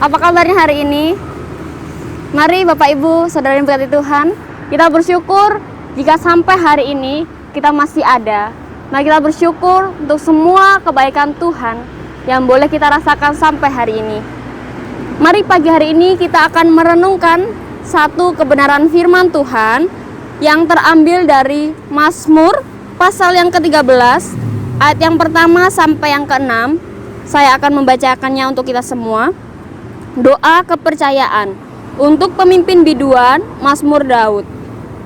Apa kabarnya hari ini? Mari Bapak Ibu, Saudara yang berkati Tuhan, kita bersyukur jika sampai hari ini kita masih ada. Mari kita bersyukur untuk semua kebaikan Tuhan yang boleh kita rasakan sampai hari ini. Mari pagi hari ini kita akan merenungkan satu kebenaran firman Tuhan yang terambil dari Mazmur pasal yang ke-13, ayat yang pertama sampai yang ke-6. Saya akan membacakannya untuk kita semua. Doa kepercayaan untuk pemimpin biduan, Mazmur Daud.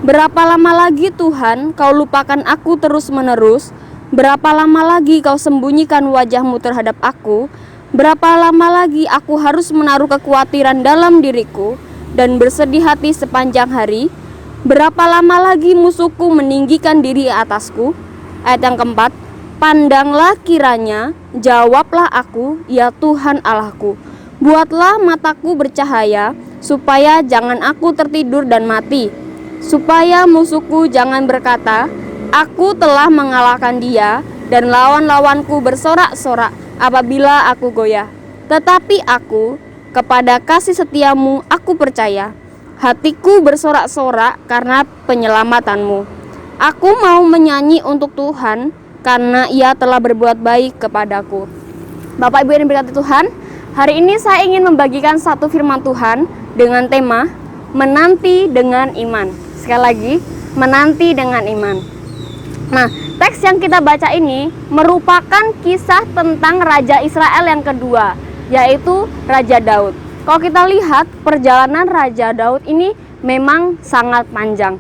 Berapa lama lagi Tuhan kau lupakan aku terus-menerus? Berapa lama lagi kau sembunyikan wajahmu terhadap aku? Berapa lama lagi aku harus menaruh kekhawatiran dalam diriku dan bersedih hati sepanjang hari? Berapa lama lagi musuhku meninggikan diri atasku? Ayat yang keempat, pandanglah kiranya, jawablah aku, ya Tuhan Allahku. Buatlah mataku bercahaya, supaya jangan aku tertidur dan mati. Supaya musuhku jangan berkata, aku telah mengalahkan dia, dan lawan-lawanku bersorak-sorak apabila aku goyah. Tetapi aku, kepada kasih setiamu aku percaya. Hatiku bersorak-sorak karena penyelamatanmu. Aku mau menyanyi untuk Tuhan, karena ia telah berbuat baik kepadaku. Bapak Ibu yang diberkati Tuhan, hari ini saya ingin membagikan satu firman Tuhan dengan tema menanti dengan iman. Sekali lagi, menanti dengan iman. Nah, teks yang kita baca ini merupakan kisah tentang Raja Israel yang kedua, yaitu Raja Daud. Kalau kita lihat perjalanan Raja Daud ini memang sangat panjang.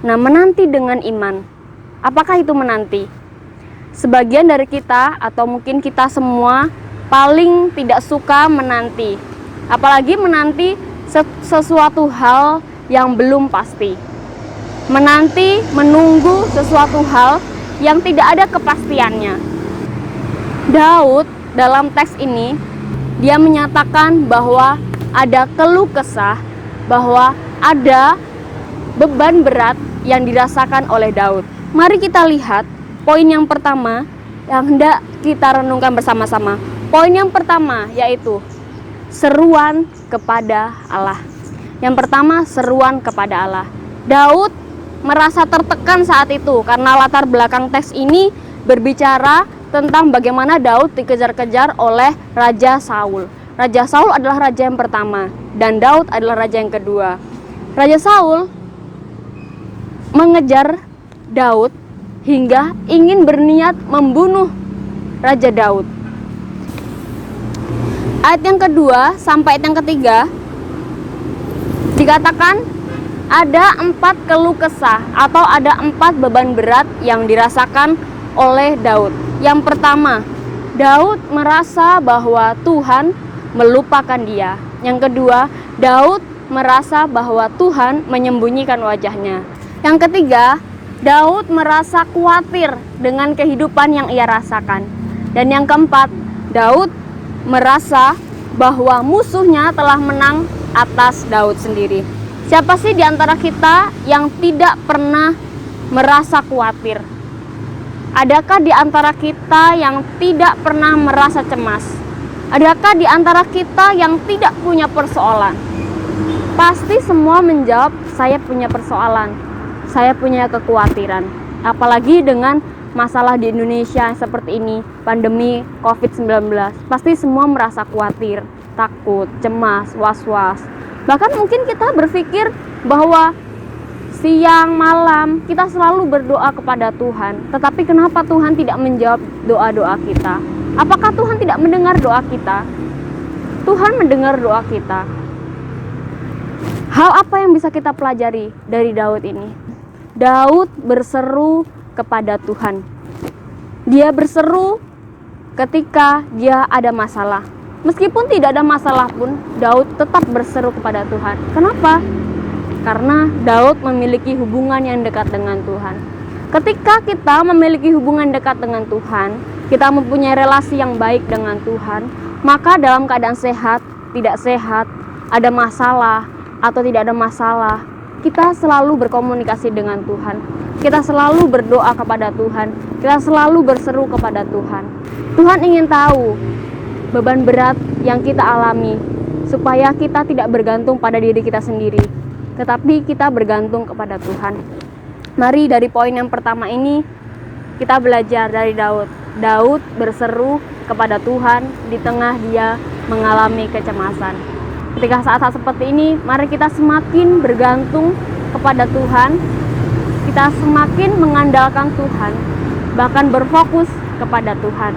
Nah, menanti dengan iman. Apakah itu menanti? Sebagian dari kita atau mungkin kita semua paling tidak suka menanti, apalagi menanti sesuatu hal yang belum pasti. Menanti, menunggu sesuatu hal yang tidak ada kepastiannya. Daud dalam teks ini, dia menyatakan bahwa ada keluh kesah, bahwa ada beban berat yang dirasakan oleh Daud. Mari kita lihat poin yang pertama yang hendak kita renungkan bersama-sama. Poin yang pertama yaitu seruan kepada Allah. Yang pertama, seruan kepada Allah. Daud merasa tertekan saat itu karena latar belakang teks ini berbicara tentang bagaimana Daud dikejar-kejar oleh Raja Saul. Raja Saul adalah raja yang pertama dan Daud adalah raja yang kedua. Raja Saul mengejar Daud hingga ingin berniat membunuh Raja Daud. Ayat yang kedua sampai ayat yang ketiga dikatakan ada 4 keluh kesah atau ada 4 beban berat yang dirasakan oleh Daud. Yang pertama, Daud merasa bahwa Tuhan melupakan dia. Yang kedua, Daud merasa bahwa Tuhan menyembunyikan wajahnya. Yang ketiga, Daud merasa khawatir dengan kehidupan yang ia rasakan. Dan yang keempat, Daud merasa bahwa musuhnya telah menang atas Daud sendiri. Siapa sih di antara kita yang tidak pernah merasa khawatir? Adakah di antara kita yang tidak pernah merasa cemas? Adakah di antara kita yang tidak punya persoalan? Pasti semua menjawab, saya punya persoalan, saya punya kekhawatiran. Apalagi dengan masalah di Indonesia seperti ini, pandemi COVID-19. Pasti semua merasa khawatir, takut, cemas, was-was. Bahkan mungkin kita berpikir bahwa siang, malam kita selalu berdoa kepada Tuhan. Tetapi kenapa Tuhan tidak menjawab doa-doa kita? Apakah Tuhan tidak mendengar doa kita? Tuhan mendengar doa kita. Hal apa yang bisa kita pelajari dari Daud ini? Daud berseru kepada Tuhan. Dia berseru ketika dia ada masalah. Meskipun tidak ada masalah pun, Daud tetap berseru kepada Tuhan. Kenapa? Karena Daud memiliki hubungan yang dekat dengan Tuhan. Ketika kita memiliki hubungan dekat dengan Tuhan, kita mempunyai relasi yang baik dengan Tuhan, maka dalam keadaan sehat, tidak sehat, ada masalah atau tidak ada masalah, kita selalu berkomunikasi dengan Tuhan. Kita selalu berdoa kepada Tuhan. Kita selalu berseru kepada Tuhan. Tuhan ingin tahu beban berat yang kita alami. supaya kita tidak bergantung pada diri kita sendiri, tetapi kita bergantung kepada Tuhan. Mari dari poin yang pertama ini kita belajar dari Daud. Daud berseru kepada Tuhan di tengah dia mengalami kecemasan. Ketika saat-saat seperti ini, mari kita semakin bergantung kepada Tuhan, kita semakin mengandalkan Tuhan, bahkan berfokus kepada Tuhan.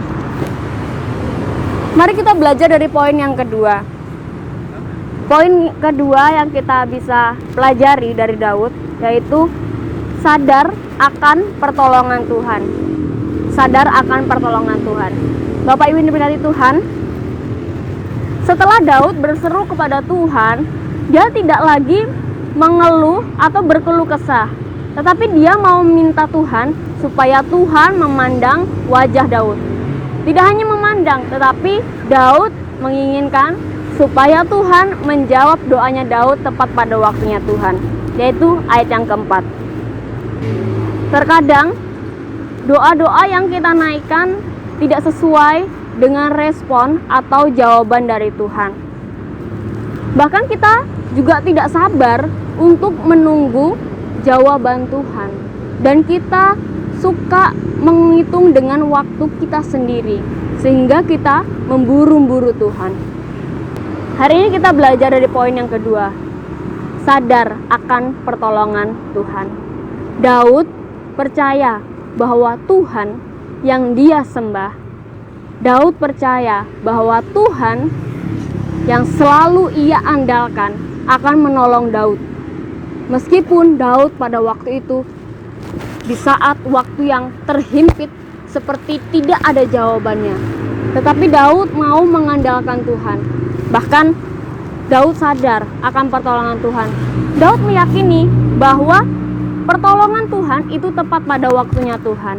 Mari kita belajar dari poin yang kedua. Poin kedua yang kita bisa pelajari dari Daud yaitu sadar akan pertolongan Tuhan. Sadar akan pertolongan Tuhan. Bapak Ibu yang diberkati Tuhan, setelah Daud berseru kepada Tuhan, dia tidak lagi mengeluh atau berkeluh kesah, tetapi dia mau minta Tuhan supaya Tuhan memandang wajah Daud. Tidak hanya memandang, tetapi Daud menginginkan supaya Tuhan menjawab doanya Daud tepat pada waktunya Tuhan, yaitu ayat yang keempat. Terkadang doa-doa yang kita naikkan tidak sesuai dengan respon atau jawaban dari Tuhan. Bahkan kita juga tidak sabar untuk menunggu jawaban Tuhan, dan kita suka menghitung dengan waktu kita sendiri, sehingga kita memburu-buru Tuhan. Hari ini kita belajar dari poin yang kedua, sadar akan pertolongan Tuhan. Daud percaya bahwa Tuhan yang dia sembah, Daud percaya bahwa Tuhan yang selalu ia andalkan akan menolong Daud. Meskipun Daud pada waktu itu di saat waktu yang terhimpit seperti tidak ada jawabannya, tetapi Daud mau mengandalkan Tuhan. Bahkan Daud sadar akan pertolongan Tuhan. Daud meyakini bahwa pertolongan Tuhan itu tepat pada waktunya Tuhan.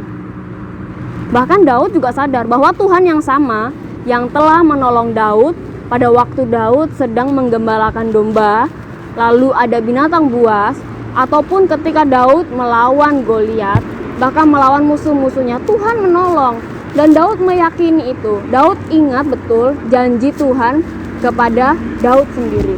Bahkan Daud juga sadar bahwa Tuhan yang sama yang telah menolong Daud pada waktu Daud sedang menggembalakan domba, lalu ada binatang buas, ataupun ketika Daud melawan Goliat, bahkan melawan musuh-musuhnya, Tuhan menolong. Dan Daud meyakini itu. Daud ingat betul janji Tuhan kepada Daud sendiri.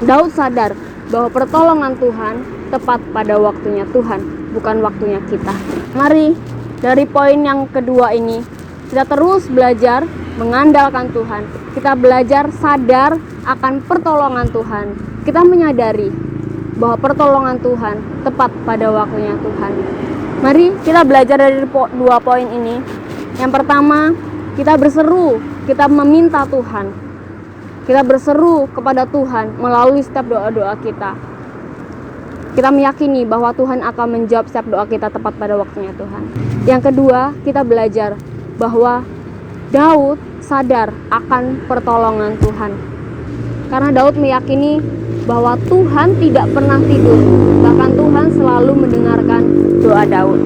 Daud sadar bahwa pertolongan Tuhan tepat pada waktunya Tuhan, bukan waktunya kita. Mari dari poin yang kedua ini kita terus belajar mengandalkan Tuhan. Kita belajar sadar akan pertolongan Tuhan. Kita menyadari bahwa pertolongan Tuhan tepat pada waktunya Tuhan. Mari kita belajar dari dua poin ini. Yang pertama, kita berseru, kita meminta Tuhan. Kita berseru kepada Tuhan melalui setiap doa-doa kita. Kita meyakini bahwa Tuhan akan menjawab setiap doa kita tepat pada waktunya Tuhan. Yang kedua, kita belajar bahwa Daud sadar akan pertolongan Tuhan. Karena Daud meyakini bahwa Tuhan tidak pernah tidur, bahkan Tuhan selalu mendengarkan doa Daud.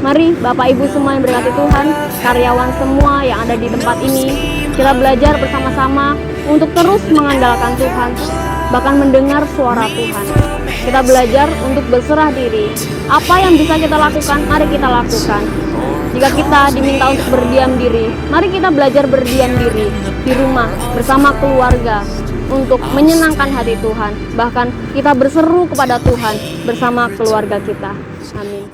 Mari Bapak Ibu semua yang berkati Tuhan, karyawan semua yang ada di tempat ini, kita belajar bersama-sama untuk terus mengandalkan Tuhan, bahkan mendengar suara Tuhan. Kita belajar untuk berserah diri. Apa yang bisa kita lakukan, mari kita lakukan. Jika kita diminta untuk berdiam diri, mari kita belajar berdiam diri di rumah bersama keluarga, untuk menyenangkan hati Tuhan. Bahkan kita berseru kepada Tuhan bersama keluarga kita. Amin.